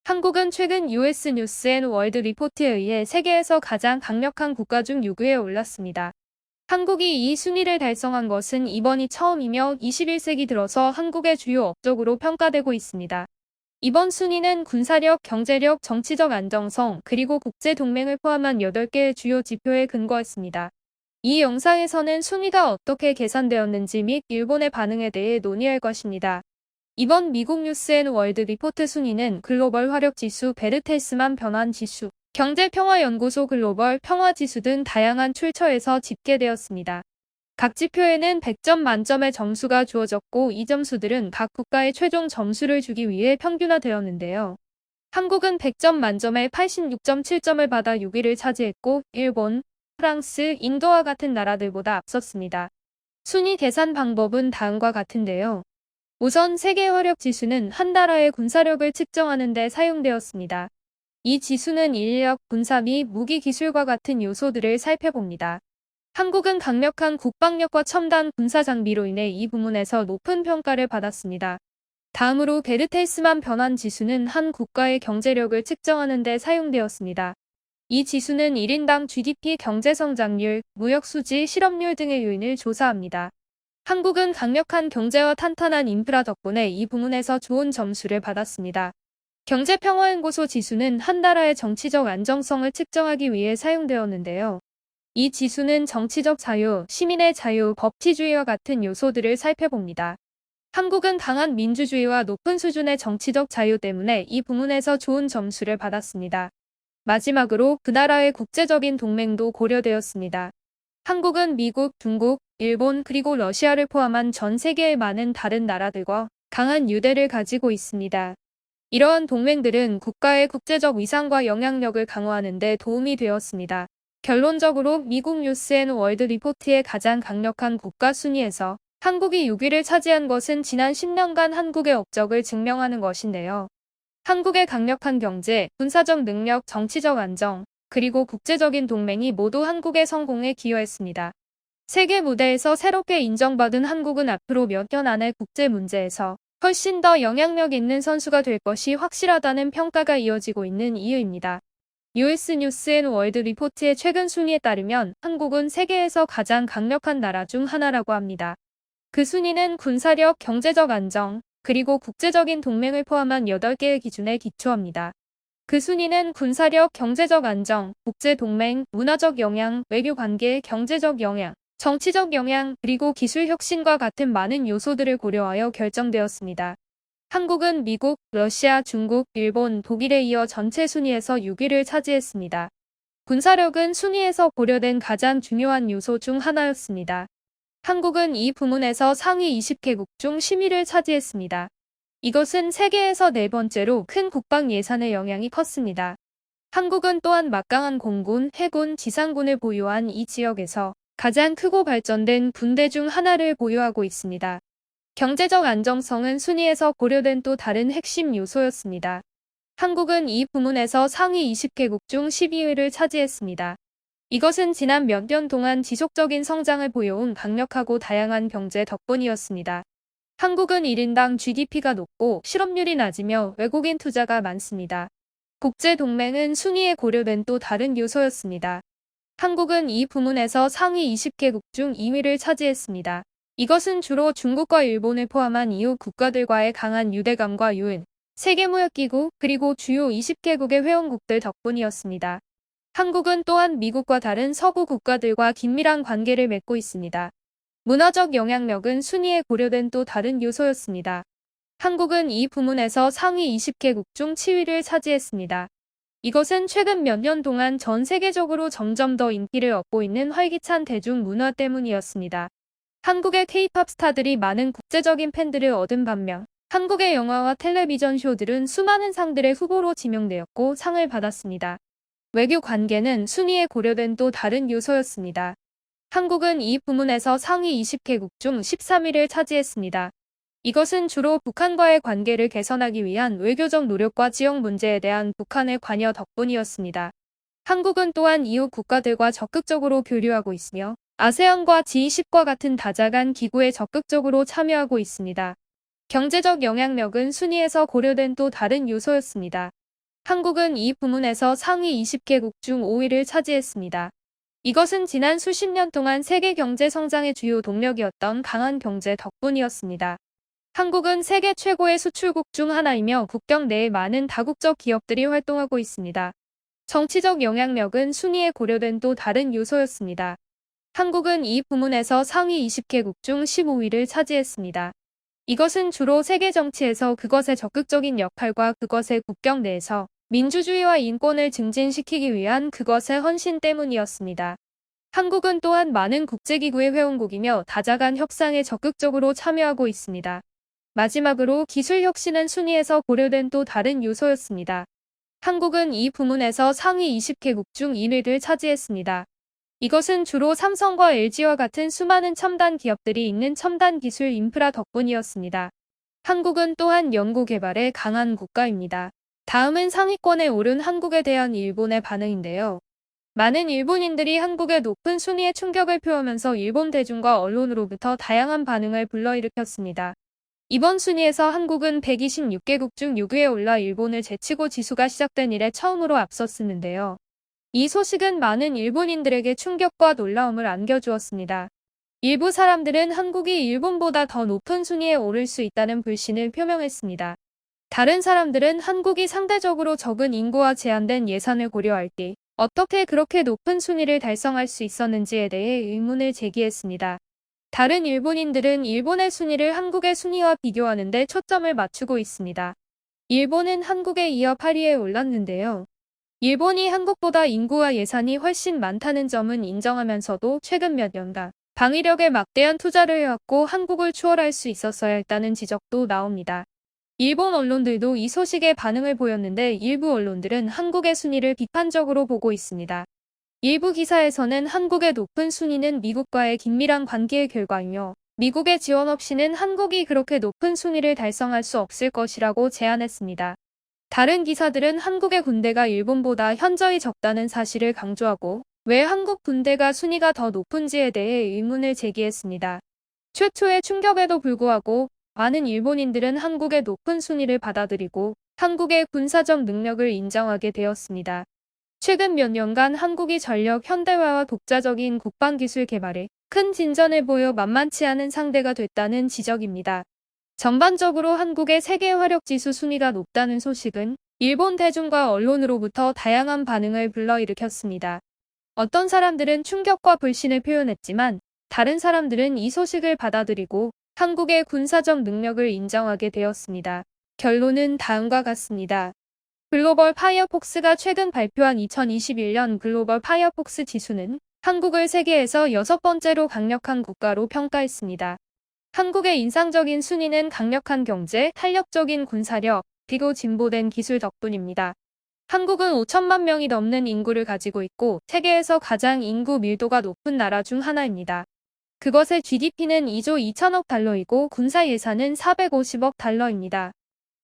한국은 최근 US 뉴스 앤 월드 리포트에 의해 세계에서 가장 강력한 국가 중 6위에 올랐습니다. 한국이 이 순위를 달성한 것은 이번이 처음이며 21세기 들어서 한국의 주요 업적으로 평가되고 있습니다. 이번 순위는 군사력, 경제력, 정치적 안정성, 그리고 국제 동맹을 포함한 8개의 주요 지표에 근거했습니다. 이 영상에서는 순위가 어떻게 계산되었는지 및 일본의 반응에 대해 논의할 것입니다. 이번 미국 뉴스 앤 월드 리포트 순위는 글로벌 화력지수, 베르텔스만 변환지수, 경제평화연구소 글로벌 평화지수 등 다양한 출처에서 집계되었습니다. 각 지표에는 100점 만점의 점수가 주어졌고 이 점수들은 각 국가의 최종 점수를 주기 위해 평균화되었는데요. 한국은 100점 만점에 86.7점을 받아 6위를 차지했고 일본, 프랑스, 인도와 같은 나라들보다 앞섰습니다. 순위 계산 방법은 다음과 같은데요. 우선 세계 화력 지수는 한 나라의 군사력을 측정하는 데 사용되었습니다. 이 지수는 인력, 군사 및 무기 기술과 같은 요소들을 살펴봅니다. 한국은 강력한 국방력과 첨단 군사 장비로 인해 이 부문에서 높은 평가를 받았습니다. 다음으로 베르텔스만 변환 지수는 한 국가의 경제력을 측정하는 데 사용되었습니다. 이 지수는 1인당 GDP 경제성장률, 무역수지, 실업률 등의 요인을 조사합니다. 한국은 강력한 경제와 탄탄한 인프라 덕분에 이 부문에서 좋은 점수를 받았습니다. 경제평화연구소 지수는 한 나라의 정치적 안정성을 측정하기 위해 사용되었는데요. 이 지수는 정치적 자유, 시민의 자유, 법치주의와 같은 요소들을 살펴봅니다. 한국은 강한 민주주의와 높은 수준의 정치적 자유 때문에 이 부문에서 좋은 점수를 받았습니다. 마지막으로 그 나라의 국제적인 동맹도 고려되었습니다. 한국은 미국, 중국, 일본 그리고 러시아를 포함한 전 세계의 많은 다른 나라들과 강한 유대를 가지고 있습니다. 이러한 동맹들은 국가의 국제적 위상과 영향력을 강화하는 데 도움이 되었습니다. 결론적으로 미국 뉴스 앤 월드 리포트의 가장 강력한 국가 순위에서 한국이 6위를 차지한 것은 지난 10년간 한국의 업적을 증명하는 것인데요. 한국의 강력한 경제, 군사적 능력, 정치적 안정, 그리고 국제적인 동맹이 모두 한국의 성공에 기여했습니다. 세계 무대에서 새롭게 인정받은 한국은 앞으로 몇 년 안에 국제 문제에서 훨씬 더 영향력 있는 선수가 될 것이 확실하다는 평가가 이어지고 있는 이유입니다. US 뉴스 앤 월드 리포트의 최근 순위에 따르면 한국은 세계에서 가장 강력한 나라 중 하나라고 합니다. 그 순위는 군사력, 경제적 안정, 그리고 국제적인 동맹을 포함한 8개의 기준에 기초합니다. 그 순위는 군사력, 경제적 안정, 국제 동맹, 문화적 영향, 외교 관계, 경제적 영향, 정치적 영향, 그리고 기술 혁신과 같은 많은 요소들을 고려하여 결정되었습니다. 한국은 미국, 러시아, 중국, 일본, 독일에 이어 전체 순위에서 6위를 차지했습니다. 군사력은 순위에서 고려된 가장 중요한 요소 중 하나였습니다. 한국은 이 부문에서 상위 20개국 중 10위를 차지했습니다. 이것은 세계에서 네 번째로 큰 국방 예산의 영향이 컸습니다. 한국은 또한 막강한 공군, 해군, 지상군을 보유한 이 지역에서 가장 크고 발전된 군대 중 하나를 보유하고 있습니다. 경제적 안정성은 순위에서 고려된 또 다른 핵심 요소였습니다. 한국은 이 부문에서 상위 20개국 중 12위를 차지했습니다. 이것은 지난 몇 년 동안 지속적인 성장을 보여온 강력하고 다양한 경제 덕분이었습니다. 한국은 1인당 GDP가 높고 실업률이 낮으며 외국인 투자가 많습니다. 국제 동맹은 순위에 고려된 또 다른 요소였습니다. 한국은 이 부문에서 상위 20개국 중 2위를 차지했습니다. 이것은 주로 중국과 일본을 포함한 이웃 국가들과의 강한 유대감과 유엔, 세계무역기구, 그리고 주요 20개국의 회원국들 덕분이었습니다. 한국은 또한 미국과 다른 서구 국가들과 긴밀한 관계를 맺고 있습니다. 문화적 영향력은 순위에 고려된 또 다른 요소였습니다. 한국은 이 부문에서 상위 20개국 중 7위를 차지했습니다. 이것은 최근 몇 년 동안 전 세계적으로 점점 더 인기를 얻고 있는 활기찬 대중문화 때문이었습니다. 한국의 K-팝 스타들이 많은 국제적인 팬들을 얻은 반면 한국의 영화와 텔레비전 쇼들은 수많은 상들의 후보로 지명되었고 상을 받았습니다. 외교 관계는 순위에 고려된 또 다른 요소였습니다. 한국은 이 부문에서 상위 20개국 중 13위를 차지했습니다. 이것은 주로 북한과의 관계를 개선하기 위한 외교적 노력과 지역 문제에 대한 북한의 관여 덕분이었습니다. 한국은 또한 이웃 국가들과 적극적으로 교류하고 있으며 아세안과 G20과 같은 다자간 기구에 적극적으로 참여하고 있습니다. 경제적 영향력은 순위에서 고려된 또 다른 요소였습니다. 한국은 이 부문에서 상위 20개국 중 5위를 차지했습니다. 이것은 지난 수십 년 동안 세계 경제 성장의 주요 동력이었던 강한 경제 덕분이었습니다. 한국은 세계 최고의 수출국 중 하나이며 국경 내에 많은 다국적 기업들이 활동하고 있습니다. 정치적 영향력은 순위에 고려된 또 다른 요소였습니다. 한국은 이 부문에서 상위 20개국 중 15위를 차지했습니다. 이것은 주로 세계 정치에서 그것의 적극적인 역할과 그것의 국경 내에서 민주주의와 인권을 증진시키기 위한 그것의 헌신 때문이었습니다. 한국은 또한 많은 국제기구의 회원국이며 다자간 협상에 적극적으로 참여하고 있습니다. 마지막으로 기술 혁신은 순위에서 고려된 또 다른 요소였습니다. 한국은 이 부문에서 상위 20개국 중 1위를 차지했습니다. 이것은 주로 삼성과 LG와 같은 수많은 첨단 기업들이 있는 첨단 기술 인프라 덕분이었습니다. 한국은 또한 연구개발에 강한 국가입니다. 다음은 상위권에 오른 한국에 대한 일본의 반응인데요. 많은 일본인들이 한국의 높은 순위에 충격을 표하면서 일본 대중과 언론으로부터 다양한 반응을 불러일으켰습니다. 이번 순위에서 한국은 126개국 중 6위에 올라 일본을 제치고 지수가 시작된 이래 처음으로 앞섰었는데요. 이 소식은 많은 일본인들에게 충격과 놀라움을 안겨주었습니다. 일부 사람들은 한국이 일본보다 더 높은 순위에 오를 수 있다는 불신을 표명했습니다. 다른 사람들은 한국이 상대적으로 적은 인구와 제한된 예산을 고려할 때 어떻게 그렇게 높은 순위를 달성할 수 있었는지에 대해 의문을 제기했습니다. 다른 일본인들은 일본의 순위를 한국의 순위와 비교하는 데 초점을 맞추고 있습니다. 일본은 한국에 이어 8위에 올랐는데요. 일본이 한국보다 인구와 예산이 훨씬 많다는 점은 인정하면서도 최근 몇 년간 방위력에 막대한 투자를 해왔고 한국을 추월할 수 있었어야 했다는 지적도 나옵니다. 일본 언론들도 이 소식에 반응을 보였는데 일부 언론들은 한국의 순위를 비판적으로 보고 있습니다. 일부 기사에서는 한국의 높은 순위는 미국과의 긴밀한 관계의 결과이며 미국의 지원 없이는 한국이 그렇게 높은 순위를 달성할 수 없을 것이라고 제안했습니다. 다른 기사들은 한국의 군대가 일본보다 현저히 적다는 사실을 강조하고 왜 한국 군대가 순위가 더 높은지에 대해 의문을 제기했습니다. 최초의 충격에도 불구하고 많은 일본인들은 한국의 높은 순위를 받아들이고 한국의 군사적 능력을 인정하게 되었습니다. 최근 몇 년간 한국이 전력 현대화와 독자적인 국방기술 개발에 큰 진전을 보여 만만치 않은 상대가 됐다는 지적입니다. 전반적으로 한국의 세계 화력지수 순위가 높다는 소식은 일본 대중과 언론으로부터 다양한 반응을 불러일으켰습니다. 어떤 사람들은 충격과 불신을 표현했지만 다른 사람들은 이 소식을 받아들이고 한국의 군사적 능력을 인정하게 되었습니다. 결론은 다음과 같습니다. 글로벌 파이어폭스가 최근 발표한 2021년 글로벌 파이어폭스 지수는 한국을 세계에서 6번째로 강력한 국가로 평가했습니다. 한국의 인상적인 순위는 강력한 경제, 탄력적인 군사력, 그리고 진보된 기술 덕분입니다. 한국은 5천만 명이 넘는 인구를 가지고 있고 세계에서 가장 인구 밀도가 높은 나라 중 하나입니다. 그것의 GDP는 2조 2천억 달러이고 군사 예산은 450억 달러입니다.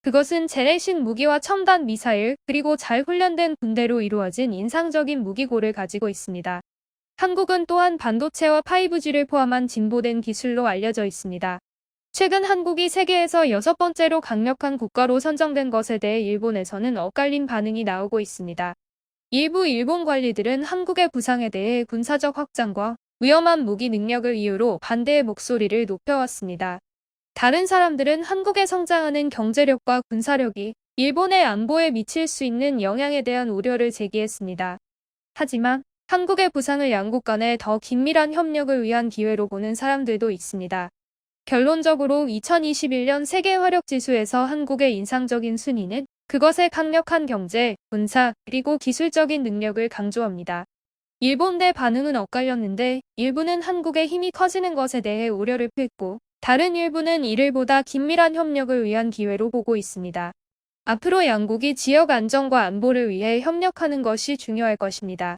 그것은 재래식 무기와 첨단 미사일 그리고 잘 훈련된 군대로 이루어진 인상적인 무기고를 가지고 있습니다. 한국은 또한 반도체와 5G를 포함한 진보된 기술로 알려져 있습니다. 최근 한국이 세계에서 6번째로 강력한 국가로 선정된 것에 대해 일본에서는 엇갈린 반응이 나오고 있습니다. 일부 일본 관리들은 한국의 부상에 대해 군사적 확장과 위험한 무기 능력을 이유로 반대의 목소리를 높여왔습니다. 다른 사람들은 한국의 성장하는 경제력과 군사력이 일본의 안보에 미칠 수 있는 영향에 대한 우려를 제기했습니다. 하지만 한국의 부상을 양국 간의 더 긴밀한 협력을 위한 기회로 보는 사람들도 있습니다. 결론적으로 2021년 세계 화력지수에서 한국의 인상적인 순위는 그것의 강력한 경제, 군사, 그리고 기술적인 능력을 강조합니다. 일본 내 반응은 엇갈렸는데 일부는 한국의 힘이 커지는 것에 대해 우려를 표했고 다른 일부는 이를 보다 긴밀한 협력을 위한 기회로 보고 있습니다. 앞으로 양국이 지역 안정과 안보를 위해 협력하는 것이 중요할 것입니다.